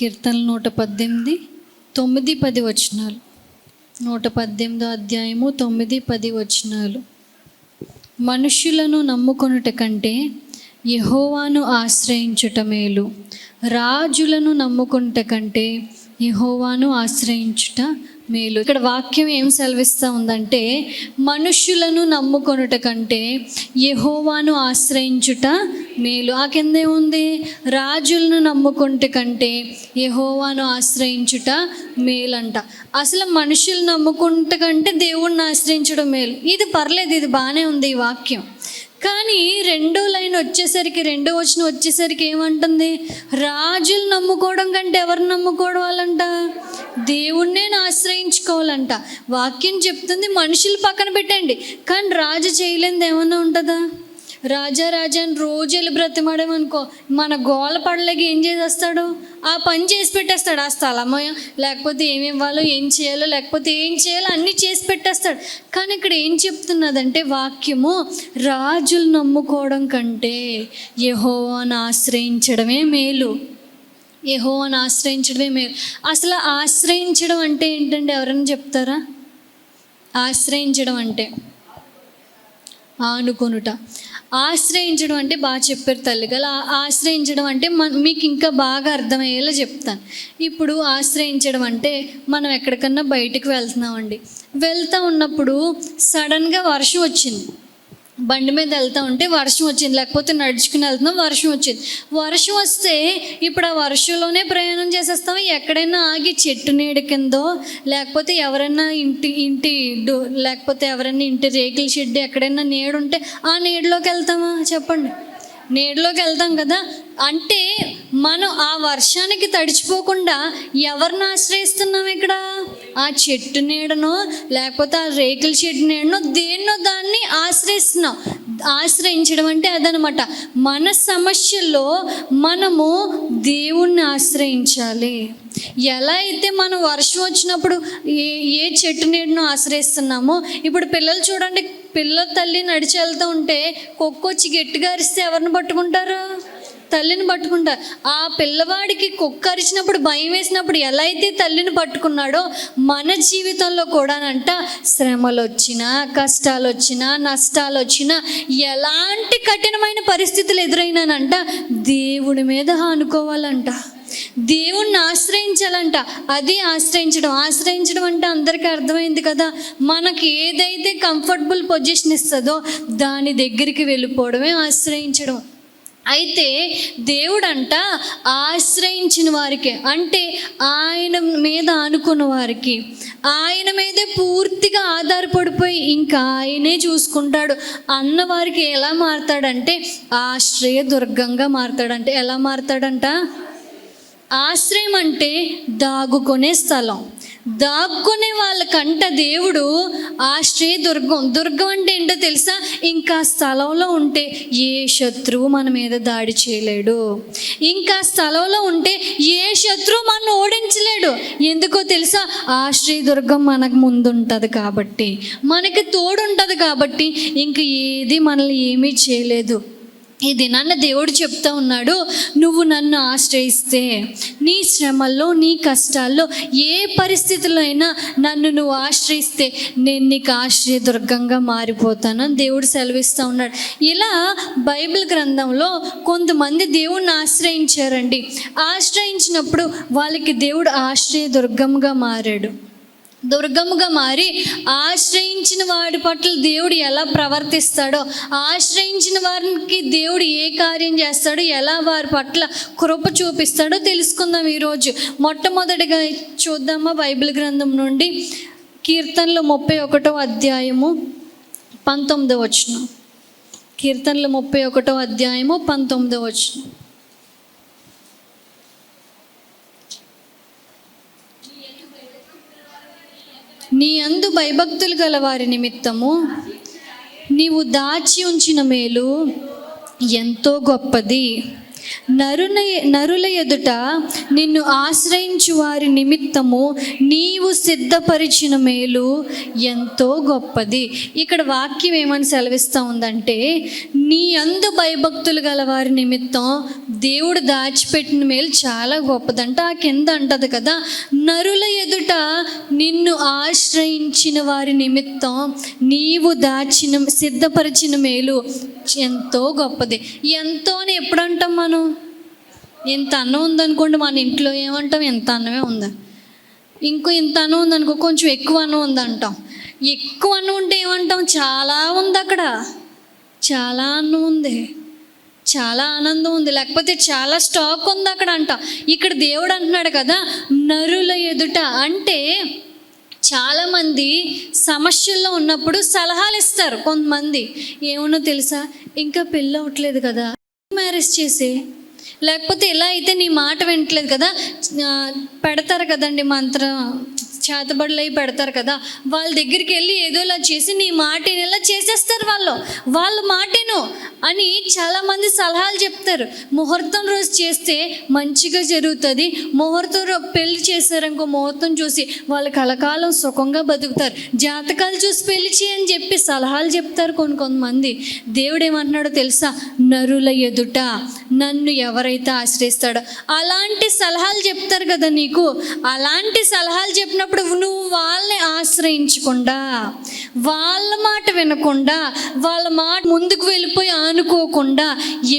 కీర్తనలు 118, 9, 10 వచనాలు. 118 అధ్యాయము 9, 10 వచనాలు. మనుష్యులను నమ్ముకొనుట కంటే యెహోవాను ఆశ్రయించుట మేలు, రాజులను నమ్ముకొనుట కంటే యెహోవాను ఆశ్రయించుట మేలు. ఇక్కడ వాక్యం ఏం సెలవిస్తూ ఉందంటే, మనుష్యులను నమ్ముకొనుట కంటే యెహోవాను ఆశ్రయించుట మేలు. ఆ కిందే ఉంది, రాజులను నమ్ముకొనుట కంటే యెహోవాను ఆశ్రయించుట మేలంట. అసలు మనుషులు నమ్ముకుంట కంటే దేవుణ్ణి ఆశ్రయించడం మేలు. ఇది పర్లేదు, ఇది బాగానే ఉంది ఈ వాక్యం. కానీ రెండో లైన్ వచ్చేసరికి, రెండో వచనం వచ్చేసరికి ఏమంటుంది? రాజులు నమ్ముకోవడం కంటే ఎవరు నమ్ముకోవాలంట? దేవుణ్ణే ఆశ్రయించుకోవాలంట. వాక్యం చెప్తుంది మనుషులు పక్కన పెట్టండి, కానీ రాజు చేయలేనిది ఏమన్నా ఉంటుందా? రాజా అని రోజు వెళ్ళి బ్రతిమాడేమనుకో, మన గోల పడలేక ఏం చేసేస్తాడు? ఆ పని చేసి పెట్టేస్తాడు. ఆ స్థలమో లేకపోతే ఏమి ఇవ్వాలో, ఏం చేయాలో, లేకపోతే ఏం చేయాలో అన్నీ చేసి పెట్టేస్తాడు. కానీ ఇక్కడ ఏం చెప్తున్నదంటే వాక్యము, రాజులు నమ్ముకోవడం కంటే యెహోవాను ఆశ్రయించడమే మేలు. యెహోవాను ఆశ్రయించడమే మేలు. అసలు ఆశ్రయించడం అంటే ఏంటంటే ఎవరైనా చెప్తారా? ఆశ్రయించడం అంటే ఆనుకొనుట. ఆశ్రయించడం అంటే బాగా చెప్పారు తల్లిగల. ఆశ్రయించడం అంటే మీకు ఇంకా బాగా అర్థమయ్యేలా చెప్తాను. ఇప్పుడు ఆశ్రయించడం అంటే మనం ఎక్కడికన్నా బయటికి వెళ్తున్నామండి. వెళ్తూ ఉన్నప్పుడు సడన్గా వర్షం వచ్చింది. బండి మీద వెళ్తూ ఉంటే వర్షం వచ్చింది, లేకపోతే నడుచుకుని వెళ్తున్నాం, వర్షం వచ్చింది. వర్షం వస్తే ఇప్పుడు ఆ వర్షంలోనే ప్రయాణం చేసేస్తాం. ఎక్కడైనా ఆగి చెట్టు నీడ కిందో, లేకపోతే ఎవరైనా ఇంటి లేకపోతే ఎవరైనా ఇంటి రేకుల షెడ్ ఎక్కడైనా నీడుంటే ఆ నీడలోకి వెళ్తామా? చెప్పండి, నీడలోకి వెళ్తాం కదా. అంటే మనం ఆ వర్షానికి తడిచిపోకుండా ఎవరిని ఆశ్రయిస్తున్నాం ఇక్కడ? ఆ చెట్టు నీడనో, లేకపోతే ఆ రేకుల షెడ్ నీడనో, దేన్నో దాన్ని ఆశ్రయిస్తున్నాం. ఆశ్రయించడం అంటే అదనమాట. మన సమస్యల్లో మనము దేవుణ్ణి ఆశ్రయించాలి. ఎలా అయితే మనం వర్షం వచ్చినప్పుడు ఏ చెట్టు నీడను ఆశ్రయిస్తున్నామో, ఇప్పుడు పిల్లలు చూడండి, పిల్లల తల్లి నడిచి వెళ్తూ ఉంటే కుక్కొచ్చి గట్టిగా అరిస్తే ఎవరిని పట్టుకుంటారు? తల్లిని పట్టుకుంటారు. ఆ పిల్లవాడికి కుక్క అరిచినప్పుడు భయం వేసినప్పుడు ఎలా అయితే తల్లిని పట్టుకున్నాడో, మన జీవితంలో కూడానంట శ్రమలు వచ్చినా, కష్టాలు వచ్చినా, నష్టాలు వచ్చినా, ఎలాంటి కఠినమైన పరిస్థితులు ఎదురైనానంట దేవుడి మీద ఆనుకోవాలంట, దేవుణ్ణి ఆశ్రయించాలంట. అది ఆశ్రయించడం. ఆశ్రయించడం అంటే అందరికీ అర్థమైంది కదా. మనకి ఏదైతే కంఫర్టబుల్ పొజిషన్ ఇస్తుందో దాని దగ్గరికి వెళ్ళిపోవడమే ఆశ్రయించడం. అయితే దేవుడంట ఆశ్రయించిన వారికి, అంటే ఆయన మీద ఆనుకున్న వారికి, ఆయన మీదే పూర్తిగా ఆధారపడిపోయి ఇంకా ఆయనే చూసుకుంటాడు అన్న వారికి ఎలా మారతాడంటే ఆశ్రయ దుర్గంగా మారతాడంటే. ఎలా మారతాడంట? ఆశ్రయం అంటే దాగుకునే స్థలం. దాక్కునే వాళ్ళకంట దేవుడు ఆశ్రయ దుర్గం. దుర్గం అంటే ఏంటో తెలుసా? ఇంకా స్థలంలో ఉంటే ఏ శత్రువు మన మీద దాడి చేయలేడు. ఇంకా స్థలంలో ఉంటే ఏ శత్రువు మనం ఓడించలేడు. ఎందుకో తెలుసా? ఆశ్రయ దుర్గం మనకు ముందు ఉంటుంది కాబట్టి, మనకి తోడు ఉంటుంది కాబట్టి ఇంక ఏది మనల్ని ఏమీ చేయలేదు. ఇది నన్ను దేవుడు చెప్తా ఉన్నాడు, నువ్వు నన్ను ఆశ్రయిస్తే, నీ శ్రమల్లో, నీ కష్టాల్లో, ఏ పరిస్థితుల్లో అయినా నన్ను నువ్వు ఆశ్రయిస్తే నేను నీకు ఆశ్రయ దుర్గంగా మారిపోతాను అని దేవుడు సెలవిస్తూ ఉన్నాడు. ఇలా బైబిల్ గ్రంథంలో కొంతమంది దేవుణ్ణి ఆశ్రయించారండి. ఆశ్రయించినప్పుడు వాళ్ళకి దేవుడు ఆశ్రయ దుర్గంగా మారాడు. దుర్గముగా మారి ఆశ్రయించిన వాడి పట్ల దేవుడు ఎలా ప్రవర్తిస్తాడో, ఆశ్రయించిన వారికి దేవుడు ఏ కార్యం చేస్తాడో, ఎలా వారి పట్ల కృప చూపిస్తాడో తెలుసుకుందాం ఈరోజు. మొట్టమొదటిగా చూద్దామా బైబిల్ గ్రంథం నుండి కీర్తనలు 31వ అధ్యాయము 19వ వచనం. కీర్తనలు 31వ అధ్యాయము 19వ వచనం. నీ యందు భయభక్తులు గల వారి నిమిత్తము నీవు దాచి ఉంచిన మేలు ఎంతో గొప్పది. నరుల ఎదుట నిన్ను ఆశ్రయించు వారి నిమిత్తము నీవు సిద్ధపరిచిన మేలు ఎంతో గొప్పది. ఇక్కడ వాక్యం ఏమని సెలవిస్తూ ఉందంటే, నీ యందు భయభక్తులు గల వారి నిమిత్తం దేవుడు దాచిపెట్టిన మేలు చాలా గొప్పదంట. ఆ కింద అంటది కదా, నరుల ఎదుట నిన్ను ఆశ్రయించిన వారి నిమిత్తం నీవు సిద్ధపరిచిన మేలు ఎంతో గొప్పది. ఎంతో అని ఎప్పుడు అంటాం మనం? ఇంత అన్నం ఉందనుకోండి, మన ఇంట్లో ఏమంటాం? ఎంత అన్నమే ఉందా. ఇంకో ఇంత అన్నం ఉందనుకో, కొంచెం ఎక్కువ అన్నం ఉందంటాం. ఎక్కువ అన్నం ఉంటే ఏమంటాం? చాలా ఉంది అక్కడ, చాలా అన్నం ఉంది, చాలా ఆనందం ఉంది, లేకపోతే చాలా స్టాక్ ఉంది అక్కడ అంటాం. ఇక్కడ దేవుడు అంటున్నాడు కదా, నరుల ఎదుట అంటే చాలామంది సమస్యల్లో ఉన్నప్పుడు సలహాలు ఇస్తారు. కొంతమంది ఏమన్నా తెలుసా, ఇంకా పెళ్ళి అవ్వట్లేదు కదా, మ్యారేజ్ చేసే, లేకపోతే ఇలా అయితే నీ మాట వినట్లేదు కదా, పెడతారు కదండి మంత్రం, చేతబడులు అవి పెడతారు కదా, వాళ్ళ దగ్గరికి వెళ్ళి ఏదోలా చేసి నీ మాటని ఇలా చేసేస్తారు. వాళ్ళ మాటను అని చాలామంది సలహాలు చెప్తారు. ముహూర్తం రోజు చేస్తే మంచిగా జరుగుతుంది, ముహూర్తం పెళ్లి చేశారనుకో, ముహూర్తం చూసి వాళ్ళు కలకాలం సుఖంగా బతుకుతారు, జాతకాలు చూసి పెళ్లి చేయని చెప్పి సలహాలు చెప్తారు కొంతమంది. దేవుడు ఏమంటున్నాడో తెలుసా, నరుల ఎదుట నన్ను ఎవరైతే ఆశ్రయిస్తాడో, అలాంటి సలహాలు చెప్తారు కదా నీకు, అలాంటి సలహాలు చెప్పినప్పుడు నువ్వు వాళ్ళని ఆశ్రయించకుండా, వాళ్ళ మాట వినకుండా, వాళ్ళ మాట ముందుకు వెళ్ళిపోయి ఆనుకోకుండా,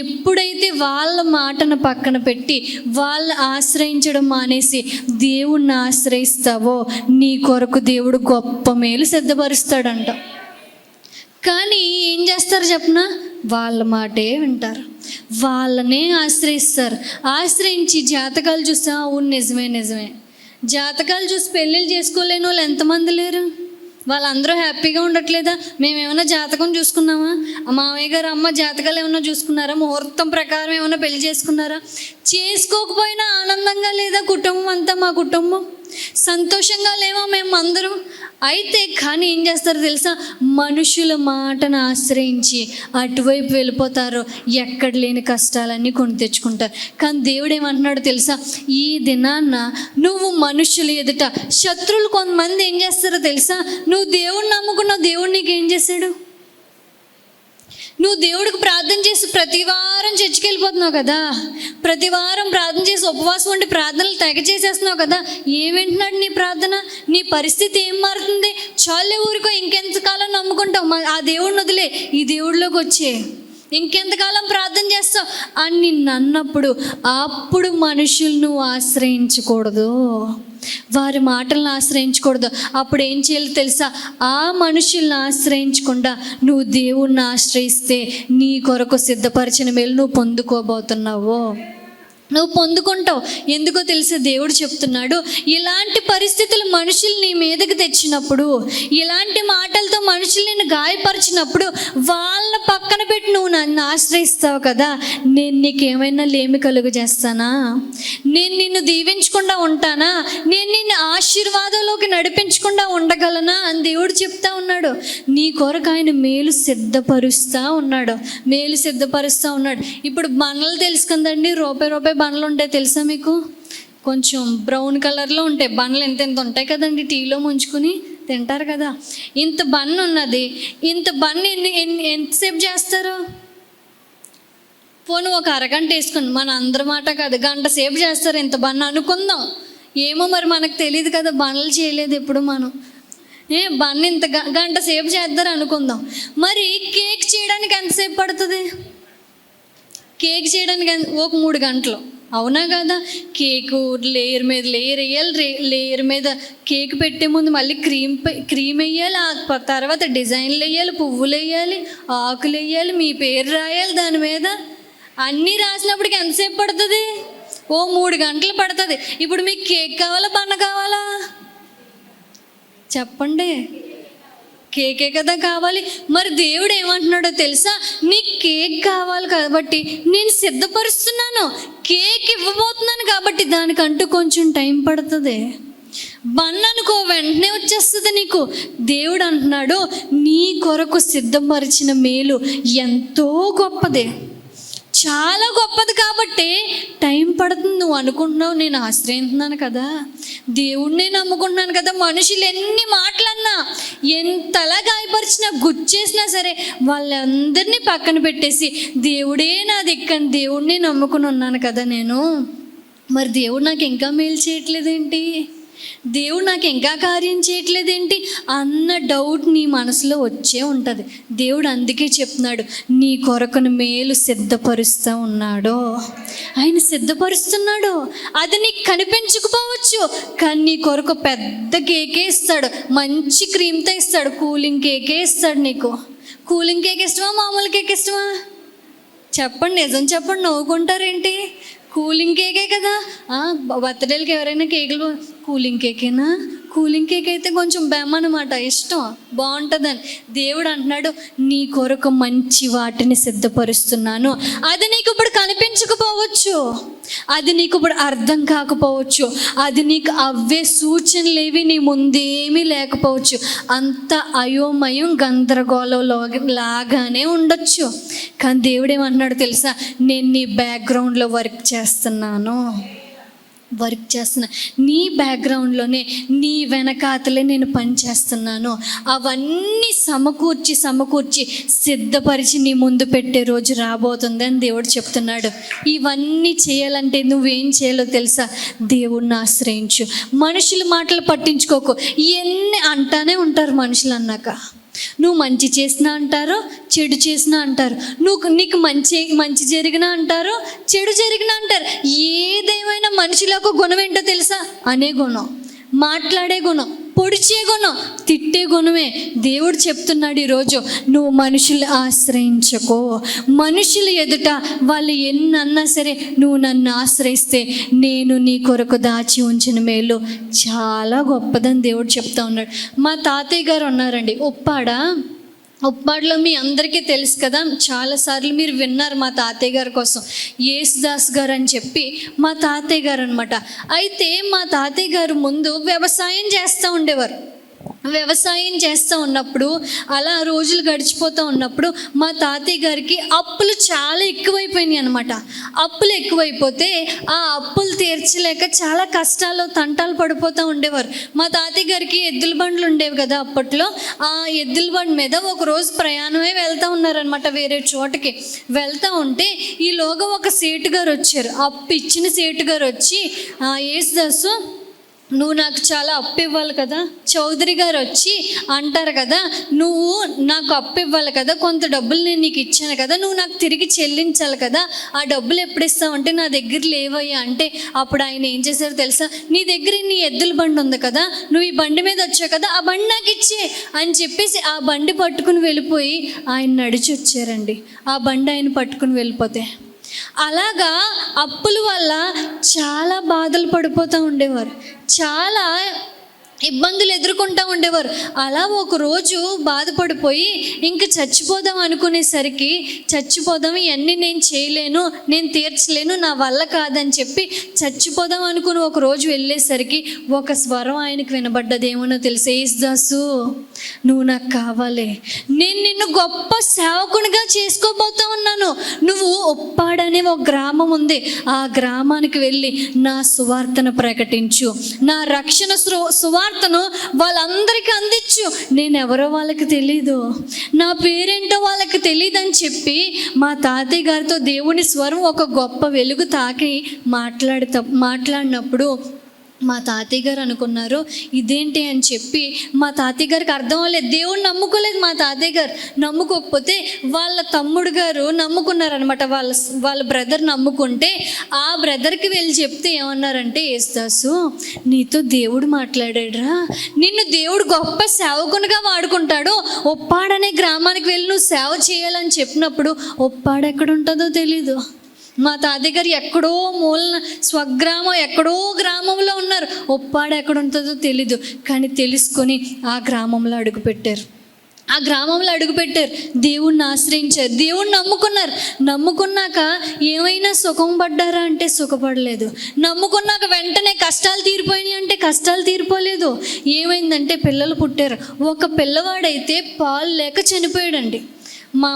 ఎప్పుడైతే వాళ్ళ మాటను పక్కన పెట్టి వాళ్ళని ఆశ్రయించడం మానేసి దేవుణ్ణి ఆశ్రయిస్తావో నీ కొరకు దేవుడు గొప్ప మేలు సిద్ధపరుస్తాడంట. కానీ ఏం చేస్తారు చెప్పనా, వాళ్ళ మాటే వింటారు, వాళ్ళనే ఆశ్రయిస్తారు. ఆశ్రయించి జాతకాలు చూస్తే అవును నిజమే, జాతకాలు చూసి పెళ్ళిళ్ళు చేసుకోలేని వాళ్ళు ఎంతమంది లేరు? వాళ్ళందరూ హ్యాపీగా ఉండట్లేదా? మేమేమైనా జాతకం చూసుకున్నామా? మామయ్య గారు అమ్మ జాతకాలు ఏమైనా చూసుకున్నారా? ముహూర్తం ప్రకారం ఏమైనా పెళ్లి చేసుకున్నారా? చేసుకోకపోయినా ఆనందంగా లేదా కుటుంబం అంతా? మా కుటుంబం సంతోషంగా లేమా మేము అందరం? అయితే కానీ ఏం చేస్తారో తెలుసా, మనుషుల మాటను ఆశ్రయించి అటువైపు వెళ్ళిపోతారు, ఎక్కడ లేని కష్టాలన్నీ కొని తెచ్చుకుంటారు. కానీ దేవుడు ఏమంటున్నాడో తెలుసా, ఈ దినాన్న నువ్వు మనుషుల ఎదుట శత్రువులు కొంతమంది ఏం చేస్తారో తెలుసా, నువ్వు దేవుడిని నమ్ముకున్నావు, దేవుడు నీకు ఏం చేశాడు? నువ్వు దేవుడికి ప్రార్థన చేసి ప్రతి వారం చర్చికి వెళ్ళిపోతున్నావు కదా, ప్రతి వారం ప్రార్థన చేసి ఉపవాసం ఉండి ప్రార్థనలు తెగ చేసేస్తున్నావు కదా, ఏం వింటున్నాడు నీ ప్రార్థన? నీ పరిస్థితి ఏం మారుతుంది? చాలే ఊరుకో, ఇంకెంతకాలం నమ్ముకుంటావు? ఆ దేవుడిని వదిలే, ఈ దేవుడిలోకి వచ్చే, ఇంకెంతకాలం ప్రార్థన చేస్తావు అని నిన్ను అన్నప్పుడు, అప్పుడు మనుషులను ఆశ్రయించకూడదు, వారి మాటలను ఆశ్రయించకూడదు. అప్పుడు ఏం చేయాలి తెలుసా, ఆ మనుషుల్ని ఆశ్రయించకుండా నువ్వు దేవుణ్ణి ఆశ్రయిస్తే నీ కొరకు సిద్ధపరిచిన మేలు నువ్వు పొందుకుంటావు. ఎందుకో తెలుసా, దేవుడు చెప్తున్నాడు, ఇలాంటి పరిస్థితులు మనుషులు నీ మీదకి తెచ్చినప్పుడు, ఇలాంటి మాటలతో మనుషులు నిన్ను గాయపరిచినప్పుడు, వాళ్ళ పక్కన పెట్టి నువ్వు నన్ను ఆశ్రయిస్తావు కదా, నేను నీకేమైనా లేమి కలుగు చేస్తానా? నేను నిన్ను దీవించకుండా ఉంటానా? నేను నిన్ను ఆశీర్వాదంలోకి నడిపించకుండా ఉండగలనా అని దేవుడు చెప్తా ఉన్నాడు. నీ కొరకు ఆయన మేలు సిద్ధపరుస్తూ ఉన్నాడు. ఇప్పుడు బండ్లు తెలుసు కదండి, రూపాయి బండ్లు ఉంటాయి తెలుసా మీకు? కొంచెం బ్రౌన్ కలర్లో ఉంటాయి బండ్లు, ఎంత ఉంటాయి కదండి, టీలో ముంచుకుని తింటారు కదా. ఇంత బన్ ఉన్నది, ఇంత బన్ ఎంతసేపు చేస్తారు? పోను ఒక అరగంట వేసుకుని, మన అందరి మాట కాదు, గంట సేపు చేస్తారు ఇంత బన్ అనుకుందాం. ఏమో మరి మనకు తెలియదు కదా, బండ్లు చేయలేదు ఎప్పుడు మనం. బన్ ఇంత గంట సేపు చేస్తారు అనుకుందాం. మరి కేక్ చేయడానికి ఎంతసేపు పడుతుంది? కేక్ చేయడానికి ఒక 3 గంటలు, అవునా కదా? కేకు లేయర్ మీద లేయర్ వేయాలి, లేయర్ మీద కేక్ పెట్టే ముందు మళ్ళీ క్రీమ్ వేయాలి, ఆ తర్వాత డిజైన్లు వేయాలి, పువ్వులు వేయాలి, ఆకులు వేయాలి, మీ పేరు రాయాలి దాని మీద. అన్నీ రాసినప్పటికి ఎంతసేపు పడుతుంది? 3 గంటలు పడుతుంది. ఇప్పుడు మీకు కేక్ కావాలా, బన్న కావాలా? చెప్పండి, కేకే కదా కావాలి. మరి దేవుడు ఏమంటున్నాడో తెలుసా, నీకు కేక్ కావాలి కాబట్టి నేను సిద్ధపరుస్తున్నాను, కేక్ ఇవ్వబోతున్నాను కాబట్టి దానికంటూ కొంచెం టైం పడుతుంది. బన్ అనుకో వెంటనే వచ్చేస్తుంది నీకు. దేవుడు అంటున్నాడు, నీ కొరకు సిద్ధపరిచిన మేలు ఎంతో గొప్పదే, చాలా గొప్పది కాబట్టి టైం పడుతుంది. నువ్వు అనుకుంటున్నావు నేను ఆశ్రయిస్తున్నాను కదా, దేవుడిని నమ్ముకుంటున్నాను కదా, మనుషులు ఎన్ని మాటలన్నా ఎంతలా గాయపరిచినా గుచ్చేసినా సరే వాళ్ళందరినీ పక్కన పెట్టేసి దేవుడే నా దిక్కని దేవుడిని నమ్ముకుని ఉన్నాను కదా నేను, మరి దేవుడు నాకు ఇంకా మేలు చేయట్లేదేంటి, దేవుడు నాకు ఇంకా కార్యం చేయట్లేదేంటి అన్న డౌట్ నీ మనసులో వచ్చే ఉంటుంది. దేవుడు అందుకే చెప్తున్నాడు, నీ కొరకును మేలు సిద్ధపరుస్తూ ఉన్నాడు. ఆయన సిద్ధపరుస్తున్నాడు. అది నీకు కనిపించకపోవచ్చు, కానీ నీ కొరకు పెద్ద కేకే ఇస్తాడు, మంచి క్రీమ్తో ఇస్తాడు, కూలింగ్ కేకే ఇస్తాడు. నీకు కూలింగ్ కేక్ ఇష్టమా, మామూలు కేక్ ఇష్టమా? చెప్పండి, నిజం చెప్పండి, నవ్వుకుంటారేంటి? కూలింగ్ కేకే కదా. బర్త్డేలకి ఎవరైనా కేకులు కూలింగ్ కేకేనా? కూలింగ్ కేక్ అయితే కొంచెం బెమ్మనమాట, ఇష్టం, బాగుంటుందని. దేవుడు అంటున్నాడు, నీ కొరకు మంచి వాటిని సిద్ధపరుస్తున్నాను. అది నీకు ఇప్పుడు కనిపించకపోవచ్చు, అది నీకు ఇప్పుడు అర్థం కాకపోవచ్చు, అది నీకు అవే సూచనలు ఏవి నీ ముందేమీ లేకపోవచ్చు, అంత అయోమయం గందరగోళం లాగానే ఉండొచ్చు. కానీ దేవుడు ఏమంటున్నాడు తెలుసా, నేను నీ బ్యాక్గ్రౌండ్లో వర్క్ చేస్తున్నా. నీ బ్యాక్గ్రౌండ్లోనే, నీ వెనకాతలే నేను పనిచేస్తున్నాను. అవన్నీ సమకూర్చి సిద్ధపరిచి నీ ముందు పెట్టే రోజు రాబోతుంది అని దేవుడు చెప్తున్నాడు. ఇవన్నీ చేయాలంటే నువ్వేం చేయాలో తెలుసా? దేవుడిని ఆశ్రయించు. మనుషుల మాటలు పట్టించుకోకు. ఇవన్నీ అంటానే ఉంటారు మనుషులు అన్నాక. నువ్వు మంచి చేసినా అంటారు, చెడు చేసినా అంటారు. నీకు మంచి జరిగినా అంటారు, చెడు జరిగినా అంటారు. ఏదేమైనా మనిషిలో ఒక గుణం ఏంటో తెలుసా? అనే గుణం, మాట్లాడే గుణం, పొడిచే గుణం, తిట్టే గుణమే. దేవుడు చెప్తున్నాడు ఈరోజు, నువ్వు మనుషులు ఆశ్రయించకో. మనుషులు ఎదుట వాళ్ళు ఎన్నన్నా సరే నువ్వు నన్ను ఆశ్రయిస్తే నేను నీ కొరకు దాచి ఉంచిన మేలు చాలా గొప్పదని దేవుడు చెప్తా ఉన్నాడు. మా తాతయ్య గారు ఉన్నారండి, ఉప్పాడలో మీ అందరికీ తెలుసు కదా, చాలాసార్లు మీరు విన్నారు మా తాతయ్య గారి కోసం. యేసుదాస్ గారు అని చెప్పి మా తాతయ్య గారు అనమాట. అయితే మా తాతయ్య గారు ముందు వ్యవసాయం చేస్తూ ఉండేవారు. వ్యవసాయం చేస్తూ ఉన్నప్పుడు అలా రోజులు గడిచిపోతూ ఉన్నప్పుడు మా తాతయ్య గారికి అప్పులు చాలా ఎక్కువైపోయినాయి అనమాట. అప్పులు ఎక్కువైపోతే ఆ అప్పులు తీర్చలేక చాలా కష్టాలు తంటాలు పడిపోతూ ఉండేవారు. మా తాతయ్య గారికి ఎద్దుల బండ్లు ఉండేవి కదా అప్పట్లో. ఆ ఎద్దుల బండి మీద ఒకరోజు ప్రయాణమే వెళ్తూ ఉన్నారనమాట. వేరే చోటకి వెళ్తూ ఉంటే ఈలోగా ఒక సేటు గారు వచ్చారు. అప్పు ఇచ్చిన సేటు గారు వచ్చి, యేసుదాసు నువ్వు నాకు చాలా అప్పు ఇవ్వాలి కదా, చౌదరి గారు వచ్చి అంటారు కదా, నువ్వు నాకు అప్పు ఇవ్వాలి కదా, కొంత డబ్బులు నేను నీకు ఇచ్చాను కదా, నువ్వు నాకు తిరిగి చెల్లించాలి కదా, ఆ డబ్బులు ఎప్పుడు ఇస్తావు అంటే నా దగ్గర లేవయ్యా అంటే, అప్పుడు ఆయన ఏం చేశారో తెలుసా, నీ దగ్గర నీ ఎద్దుల బండి ఉంది కదా, నువ్వు ఈ బండి మీద వచ్చావు కదా, ఆ బండి నాకు ఇచ్చే అని చెప్పేసి ఆ బండి పట్టుకుని వెళ్ళిపోయి ఆయన నడిచి వచ్చారండి. ఆ బండి ఆయన పట్టుకుని వెళ్ళిపోతే అలాగా అప్పుల వల్ల చాలా బాధలు పడిపోతూ ఉండేవారు, చాలా ఇబ్బందులు ఎదుర్కొంటూ ఉండేవారు. అలా ఒకరోజు బాధపడిపోయి ఇంక చచ్చిపోదాం అనుకునేసరికి, చచ్చిపోదాం, ఇవన్నీ నేను చేయలేను, నేను తీర్చలేను, నా వల్ల కాదని చెప్పి చచ్చిపోదాం అనుకుని ఒకరోజు వెళ్ళేసరికి ఒక స్వరం ఆయనకు వినబడ్డదేమోనో తెలిసే, యేసుదాసు నువ్వు నాకు కావాలి, నేను నిన్ను గొప్ప సేవకునిగా చేసుకోబోతా ఉన్నాను, నువ్వు ఉప్పాడనే ఒక గ్రామం ఉంది, ఆ గ్రామానికి వెళ్ళి నా సువార్తను ప్రకటించు, నా రక్షణ సువార్తను వాళ్ళందరికీ అందించు, నేను ఎవరో వాళ్ళకి తెలీదు, నా పేరేంటో వాళ్ళకి తెలియదు అని చెప్పి మా తాతయ్య గారితో దేవుని స్వరం ఒక గొప్ప వెలుగు తాకి మాట్లాడినప్పుడు మా తాతయ్య గారు అనుకున్నారు ఇదేంటి అని చెప్పి. మా తాతయ్య గారికి అర్థం అవ్వలేదు, దేవుడు నమ్ముకోలేదు. మా తాతయ్య గారు నమ్ముకోకపోతే వాళ్ళ తమ్ముడు గారు నమ్ముకున్నారనమాట. వాళ్ళ బ్రదర్ నమ్ముకుంటే ఆ బ్రదర్కి వెళ్ళి చెప్తే ఏమన్నారంటే, యేసుదాసు నీతో దేవుడు మాట్లాడాడురా, నిన్ను దేవుడు గొప్ప సేవకునిగా వాడుకుంటాడు, ఉప్పాడనే గ్రామానికి వెళ్ళి నువ్వు సేవ చేయాలని చెప్పినప్పుడు ఉప్పాడు ఎక్కడ ఉంటుందో తెలీదు. మా తాతయ్య గారు ఎక్కడో మూలన స్వగ్రామం ఎక్కడో గ్రామంలో ఉన్నారు, ఉప్పాడు ఎక్కడ ఉంటుందో తెలీదు. కానీ తెలుసుకొని ఆ గ్రామంలో అడుగుపెట్టారు. దేవుణ్ణి ఆశ్రయించారు, దేవుణ్ణి నమ్ముకున్నాక ఏమైనా సుఖం పడ్డారా అంటే సుఖపడలేదు. నమ్ముకున్నాక వెంటనే కష్టాలు తీరిపోయినాయి అంటే కష్టాలు తీరిపోలేదు. ఏమైందంటే పిల్లలు పుట్టారు. ఒక పిల్లవాడైతే పాలు లేక చనిపోయాడండి. మా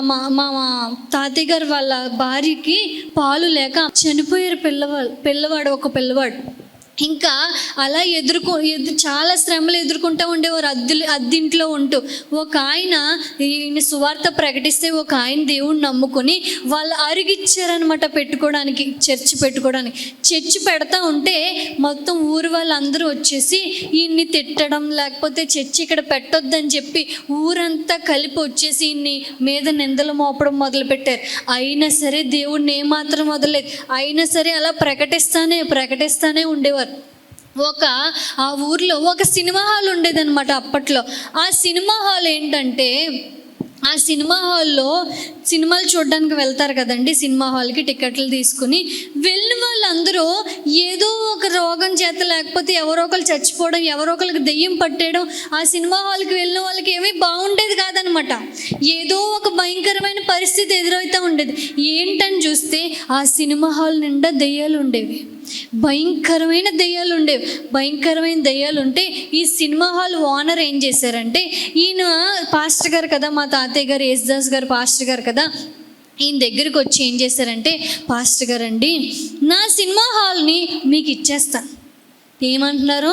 తాతయ్య గారు వాళ్ళ భార్యకి పాలు లేక చనిపోయారు పిల్లవాడు ఒక పిల్లవాడు. ఇంకా అలా చాలా శ్రమలు ఎదుర్కొంటూ ఉండేవారు అద్దింట్లో ఉంటూ. ఒక ఆయన ఈయన సువార్త ప్రకటిస్తే ఒక ఆయన దేవుణ్ణి నమ్ముకొని వాళ్ళు అరిగిచ్చారనమాట పెట్టుకోవడానికి, చర్చి పెట్టుకోవడానికి. చర్చి పెడతా ఉంటే మొత్తం ఊరు వాళ్ళందరూ వచ్చేసి ఈయన్ని తిట్టడం, లేకపోతే చర్చి ఇక్కడ పెట్టొద్దని చెప్పి ఊరంతా కలిపి వచ్చేసి ఈయన్ని మీద నిందలు మోపడం మొదలుపెట్టారు. అయినా సరే దేవుణ్ణి ఏమాత్రం వదలలేదు. అయినా సరే అలా ప్రకటిస్తానే ఉండేవారు. ఆ ఊర్లో ఒక సినిమా హాల్ ఉండేదన్నమాట అప్పట్లో. ఆ సినిమా హాల్ ఏంటంటే, ఆ సినిమా హాల్లో సినిమాలు చూడడానికి వెళ్తారు కదండి, సినిమా హాల్కి టికెట్లు తీసుకుని వెళ్ళిన వాళ్ళందరూ ఏదో ఒక రోగం చేత, లేకపోతే ఎవరో ఒకరు చచ్చిపోవడం, ఎవరో ఒకరికి దెయ్యం పట్టేయడం, ఆ సినిమా హాల్కి వెళ్ళిన వాళ్ళకి ఏమీ బాగుండేది కాదనమాట. ఏదో ఒక భయంకరమైన పరిస్థితి ఎదురవుతూ ఉండేది. ఏంటని చూస్తే ఆ సినిమా హాల్ నిండా దెయ్యాలు ఉండేవి, భయంకరమైన దెయ్యాలు ఉంటే ఈ సినిమా హాల్ ఓనర్ ఏం చేశారంటే, ఈయన పాస్టర్ గారు కదా, మా తాతయ్య గారు యేసుదాస్ గారు పాస్టర్ గారు కదా, ఈయన దగ్గరికి వచ్చి ఏం చేశారంటే, పాస్టర్ గారు అండి, నా సినిమా హాల్ని మీకు ఇచ్చేస్తాను. ఏమంటున్నారు?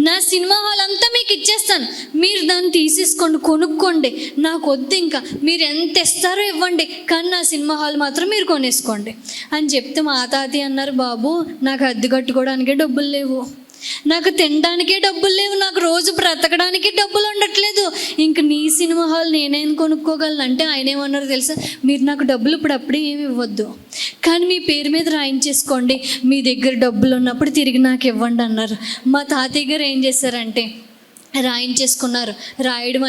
నా సినిమా హాల్ అంతా మీకు ఇచ్చేస్తాను, మీరు దాన్ని తీసేసుకోండి, కొనుక్కోండి, నాకు వద్దు, ఇంకా మీరు ఎంత ఇస్తారో ఇవ్వండి, కానీ నా సినిమా హాల్ మాత్రం మీరు కొనేసుకోండి అని చెప్తే మా తాతయ్య అన్నారు, బాబు నాకు అద్దె కట్టుకోవడానికే డబ్బులు లేవు, నాకు తినడానికే డబ్బులు లేవు, నాకు రోజు బ్రతకడానికి డబ్బులు ఉండట్లేదు, ఇంక నీ సినిమా హాల్ నేనేం కొనుక్కోగలను అంటే ఆయన ఏమన్నారు తెలుసా, మీరు నాకు డబ్బులు ఇప్పుడప్పుడే ఏమి ఇవ్వద్దు, కానీ మీ పేరు మీద రాయించేసుకోండి, మీ దగ్గర డబ్బులు ఉన్నప్పుడు తిరిగి నాకు ఇవ్వండి అన్నారు. మా తాతయ్య గారు ఏం చేశారంటే రాయించేసుకున్నారు. రాయడం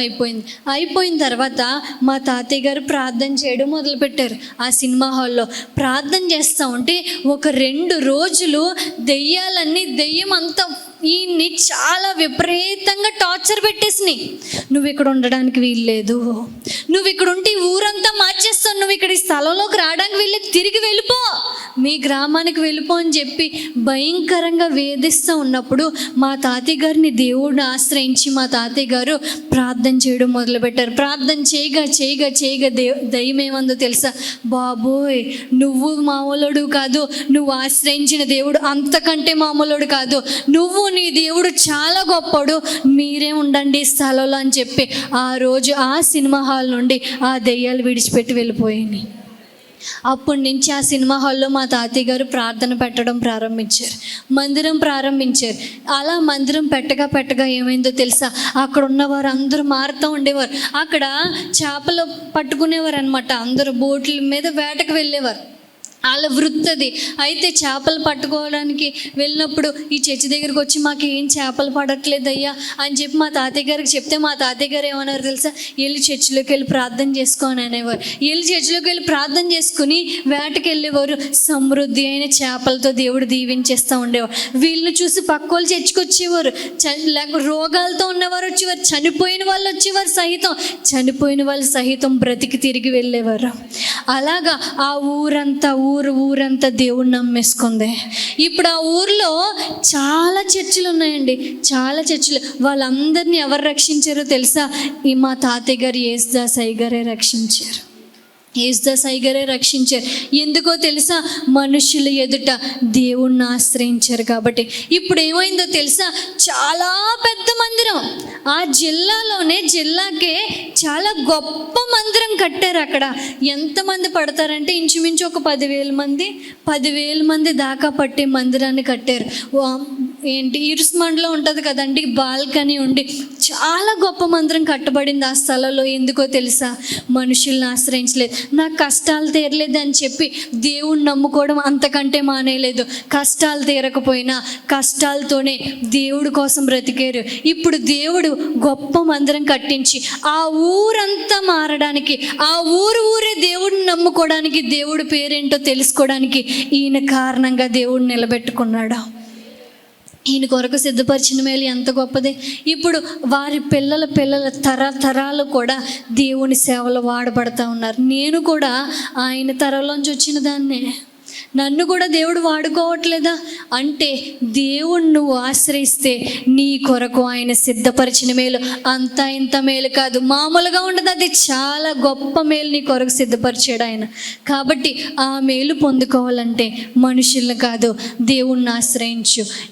అయిపోయిన తర్వాత మా తాతయ్య గారు ప్రార్థన చేయడం మొదలుపెట్టారు. ఆ సినిమా హాల్లో ప్రార్థన చేస్తూ ఉంటే ఒక 2 రోజులు దెయ్యం అంతా ఈయన్ని చాలా విపరీతంగా టార్చర్ పెట్టేసినాయి. నువ్వు ఇక్కడ ఉండడానికి వీల్లేదు, నువ్వు ఇక్కడ ఉంటే ఊరంతా మార్చేస్తావు, నువ్వు ఇక్కడ ఈ స్థలంలోకి రావడానికి వీళ్ళు, తిరిగి వెళ్ళిపో, మీ గ్రామానికి వెళ్ళిపో అని చెప్పి భయంకరంగా వేధిస్తూ ఉన్నప్పుడు మా తాతయ్య గారిని దేవుడిని ఆశ్రయించి మా తాతయ్య గారు ప్రార్థన చేయడం మొదలుపెట్టారు. ప్రార్థన చేయగా దయ్యం ఏమందో తెలుసా, బాబోయ్ నువ్వు మామూలుడు కాదు, నువ్వు ఆశ్రయించిన దేవుడు అంతకంటే మామూలుడు కాదు, నువ్వు నీ దేవుడు చాలా గొప్పడు, మీరే ఉండండి ఈ స్థలంలో అని చెప్పి ఆ రోజు ఆ సినిమా హాల్ నుండి ఆ దెయ్యాలు విడిచిపెట్టి వెళ్ళిపోయాయి. అప్పటి నుంచి ఆ సినిమా హాల్లో మా తాతయ్య గారు ప్రార్థన పెట్టడం ప్రారంభించారు, మందిరం ప్రారంభించారు. అలా మందిరం పెట్టగా ఏమైందో తెలుసా, అక్కడ ఉన్నవారు అందరూ మారుతూ ఉండేవారు. అక్కడ చేపలు పట్టుకునేవారు అనమాట, అందరూ బోట్ల మీద వేటకు వెళ్ళేవారు, వాళ్ళ వృత్తి. అయితే చేపలు పట్టుకోవడానికి వెళ్ళినప్పుడు ఈ చర్చి దగ్గరికి వచ్చి మాకు ఏం చేపలు పడట్లేదు అయ్యా అని చెప్పి మా తాతయ్య గారికి చెప్తే మా తాతయ్య గారు ఏమన్నారు తెలుసా, వెళ్ళి చర్చిలోకి వెళ్ళి ప్రార్థన చేసుకోని అనేవారు. వెళ్ళి చర్చిలోకి వెళ్ళి ప్రార్థన చేసుకుని వేటకి వెళ్ళేవారు. సమృద్ధి అయిన చేపలతో దేవుడు దీవించేస్తూ ఉండేవారు. వీళ్ళని చూసి పక్క వాళ్ళు చర్చికి వచ్చేవారు, లేక రోగాలతో ఉన్నవారు వచ్చేవారు, చనిపోయిన వాళ్ళు సహితం బ్రతికి తిరిగి వెళ్ళేవారు. అలాగా ఆ ఊరంతా దేవుణ్ణి నమ్మేసుకుంది. ఇప్పుడు ఆ ఊర్లో చాలా చర్చిలు ఉన్నాయండి, చాలా చర్చిలు. వాళ్ళందరినీ ఎవరు రక్షించారో తెలుసా, ఈ మా తాతయ్య గారు యేసుదాస్ అయ్య గారే రక్షించారు. ఎందుకో తెలుసా, మనుషుల ఎదుట దేవుణ్ణి ఆశ్రయించారు కాబట్టి. ఇప్పుడు ఏమైందో తెలుసా, చాలా పెద్ద మందిరం, ఆ జిల్లాకే చాలా గొప్ప మందిరం కట్టారు. అక్కడ ఎంతమంది పడతారంటే ఇంచుమించు ఒక 10,000 మంది దాకా పట్టే మందిరాన్ని కట్టారు. ఇరుస్మండ్లో ఉంటుంది కదండి, బాల్కనీ ఉండి చాలా గొప్ప మందిరం కట్టబడింది ఆ స్థలంలో. ఎందుకో తెలుసా, మనుషుల్ని ఆశ్రయించలేదు, నాకు కష్టాలు తీరలేదు అని చెప్పి దేవుణ్ణి నమ్ముకోవడం అంతకంటే మానేయలేదు. కష్టాలు తీరకపోయినా కష్టాలతోనే దేవుడి కోసం బ్రతికారు. ఇప్పుడు దేవుడు గొప్ప మందిరం కట్టించి ఆ ఊరంతా మారడానికి, ఆ ఊరే దేవుడిని నమ్ముకోవడానికి, దేవుడి పేరేంటో తెలుసుకోవడానికి ఈయన కారణంగా దేవుడిని నిలబెట్టుకున్నాడు. ఈయన కొరకు సిద్ధపరిచిన మేలు ఎంత గొప్పది. ఇప్పుడు వారి పిల్లల తరాలు కూడా దేవుని సేవలో వాడబడతా ఉన్నారు. నేను కూడా ఆయన తరంలోంచి వచ్చిన దాన్నే. నన్ను కూడా దేవుడు వాడుకోవట్లేదా అంటే, దేవుణ్ణి నువ్వు ఆశ్రయిస్తే నీ కొరకు ఆయన సిద్ధపరిచిన మేలు అంత ఇంత మేలు కాదు, మామూలుగా ఉండదు, అది చాలా గొప్ప మేలు నీ కొరకు సిద్ధపరిచాడు ఆయన. కాబట్టి ఆ మేలు పొందుకోవాలంటే మనుషుల్ని కాదు, దేవుణ్ణి ఆశ్రయించు.